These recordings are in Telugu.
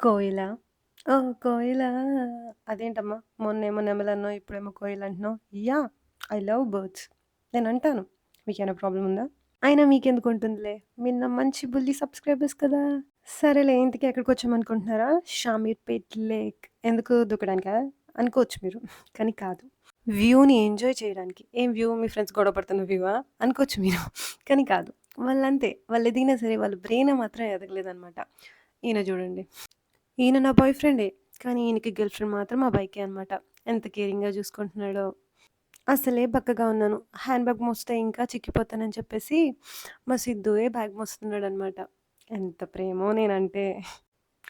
కోయిల. ఓహ్! కోయిల అదేంటమ్మా మొన్నేమో నెమలన్నావు, ఇప్పుడేమో కోయిల అంటున్నావు. యాహ్! I love birds. నేనంటాను. మీకేమైనా ప్రాబ్లమ్ ఉందా? అయినా మీకెందుకుంటుందిలే. మీరు నా మంచి బుల్లి సబ్‌స్క్రైబర్స్ కదా! సరేలే ఇంతకీ ఎక్కడికొచ్చామనుకుంటున్నారా? షామీర్పేట్ లేక్. ఎందుకు దూకడానికా? అనుకోవచ్చు మీరు. కానీ కాదు. వ్యూని ఎంజాయ్ చేయడానికి. ఏం వ్యూ మీ ఫ్రెండ్స్ గొడవ పడుతున్న వ్యూవా? అనుకోవచ్చు మీరు. కానీ కాదు. వాళ్ళంతే. వాళ్ళెదిగినా సరే వాళ్ళ బ్రెయిన్ మాత్రం ఎదగలేదనమాట. ఈయన జూడండి. ఈయన నా బాయ్ ఫ్రెండే. కానీ ఈయనకి గర్ల్ ఫ్రెండ్ మాత్రం మా బైకే అనమాట. ఎంత కేరింగ్‌గా చూసుకుంటున్నాడో. అసలే బక్కగా ఉన్నాను. హ్యాండ్ బ్యాగ్ మోస్తే ఇంకా చిక్కిపోతానని చెప్పేసి మా సిద్ధుయే బ్యాగ్ మోస్తున్నాడనమాట. ఎంత ప్రేమో నేనంటే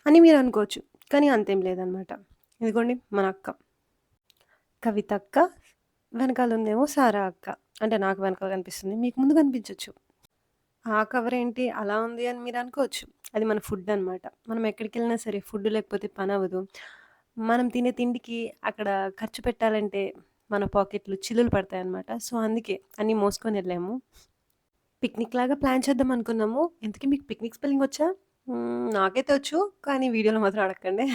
అని మీరనుకోవచ్చు. కానీ అంతేం లేదనమాట. ఇదిగోండి మన అక్క. కవితక్క, వెనకాలుందేమో సారా అక్క. అంటే నాకు వెనకాల కనిపిస్తుంది. మీకు ముందు కనిపించొచ్చు. ఆ కవరేంటి అలా ఉంది అని మీరనుకోవచ్చు. అది మన ఫుడ్డనమాట. మనం ఎక్కడికెళ్ళినా సరే ఫుడ్ లేకపోతే పనవ్వదు. మనం తినే తిండికి అక్కడ ఖర్చు పెట్టాలంటే మన పాకెట్లు చిల్లులు పడతాయనమాట. సో, అందుకే అన్నీ మోసుకొనెళ్ళాము. పిక్నిక్‌లాగా ప్లాన్ చేద్దామనుకున్నాము. ఇంతకీ మీకు పిక్నిక్ స్పెల్లింగొచ్చా? నాకైతే వచ్చు. కానీ వీడియోలో మాత్రం అడగకండి.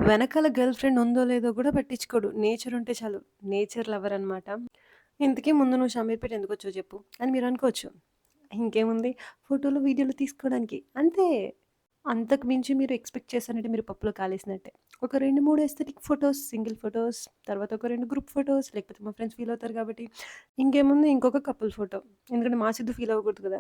వెనకాల గర్ల్ ఫ్రెండ్ ఉందో లేదో గూడా పట్టించుకోడు. నేచరుంటే చాలు. నేచర్ లవరనమాట. ఇంతకీ ముందు నువ్వు షామీర్పేట ఎందుకొచ్చావో చెప్పు అని మీరనుకోవచ్చు. ఇంకేముంది ఫోటోలు, వీడియోలు తీసుకోవడానికి. అంతే. అంతకు మించి మీరు ఎక్స్‌పెక్ట్ చేశారంటే మీరు పప్పులో కాలేసినట్టే. ఒక 2, 3 ఎస్థెటిక్ ఫోటోస్, సింగిల్ ఫోటోస్, తర్వాత ఒక 2 గ్రూప్ ఫోటోస్ లేకపోతే మా ఫ్రెండ్స్ ఫీల్ అవుతారు కాబట్టి ఇంకేముంది ఇంకొక కపుల్ ఫోటో. ఎందుకంటే మా సిద్ధు ఫీల్ అవ్వకూడదు కదా!